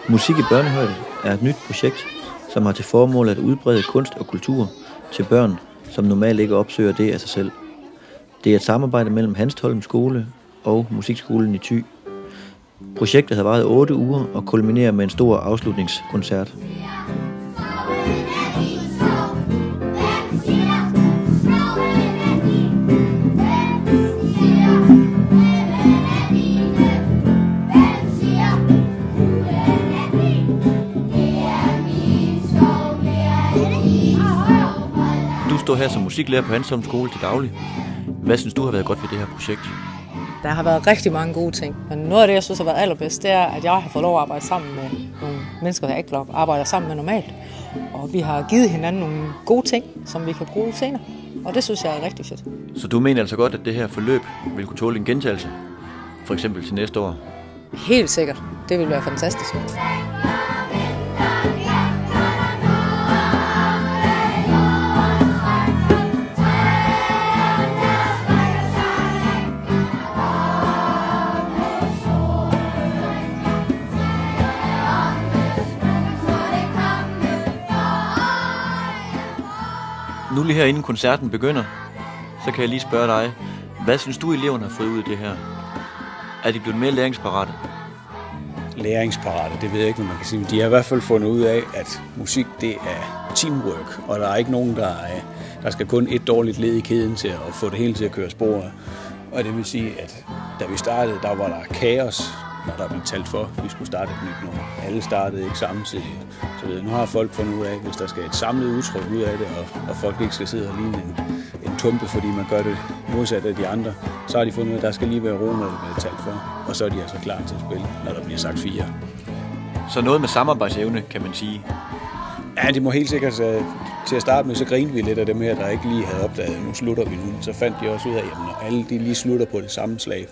Musik i børnehøjde er et nyt projekt, som har til formål at udbrede kunst og kultur til børn, som normalt ikke opsøger det af sig selv. Det er et samarbejde mellem Hanstholm Skole og Musikskolen i Thy. Projektet har varet 8 uger og kulminerer med en stor afslutningskoncert. Du står her som musiklærer på Hanstholm Skole til daglig. Hvad synes du har været godt ved det her projekt? Der har været rigtig mange gode ting, men noget af det, jeg synes har været allerbedst, det er, at jeg har fået lov at arbejde sammen med nogle mennesker, jeg ikke arbejder sammen med normalt. Og vi har givet hinanden nogle gode ting, som vi kan bruge senere. Og det synes jeg er rigtig fedt. Så du mener altså godt, at det her forløb vil kunne tåle en gentagelse? For eksempel til næste år? Helt sikkert. Det vil være fantastisk. Nu lige her inden koncerten begynder, så kan jeg lige spørge dig, hvad synes du eleverne har fået ud af det her? Er de blevet mere læringsparate? Læringsparate, det ved jeg ikke, hvad man kan sige. De har i hvert fald fundet ud af, at musik det er teamwork, og der er ikke nogen, der skal kun et dårligt led i kæden til at få det hele til at køre sporet. Og det vil sige, at da vi startede, der var der kaos, når der blev talt for, at vi skulle starte et nyt nummer. Alle startede ikke samtidig. Så nu har folk fundet ud af, hvis der skal et samlet udtryk ud af det, og folk ikke skal sidde og ligne en tumpe, fordi man gør det modsat af de andre, så har de fundet ud af, at der skal lige være ro, når det bliver talt for. Og så er de altså klar til at spille, når der bliver sagt 4. Så noget med samarbejdsevne, kan man sige? Ja, det må helt sikkert til at starte med, så grinede vi lidt af dem her, der ikke lige havde opdaget, at nu slutter vi nu. Så fandt de også ud af, at når alle de lige slutter på det samme slag,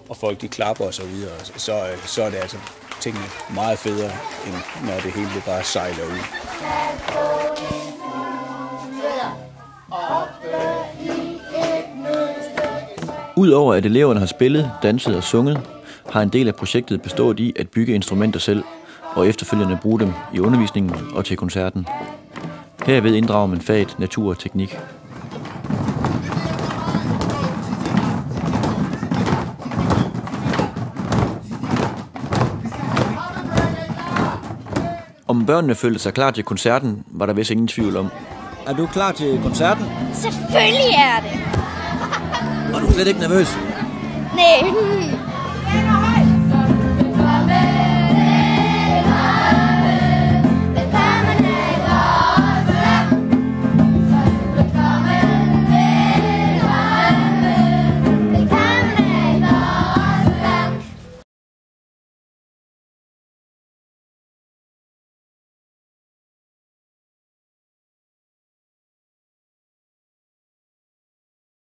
og folk de klapper og så videre, så er det altså tingene meget federe, end når det hele bare sejler ud. Udover at eleverne har spillet, danset og sunget, har en del af projektet bestået i at bygge instrumenter selv, og efterfølgende bruge dem i undervisningen og til koncerten. Herved inddrager man faget natur og teknik. Om børnene følte sig klar til koncerten, var der vist ingen tvivl om. Er du klar til koncerten? Selvfølgelig er det. Og du er slet ikke nervøs? Nej.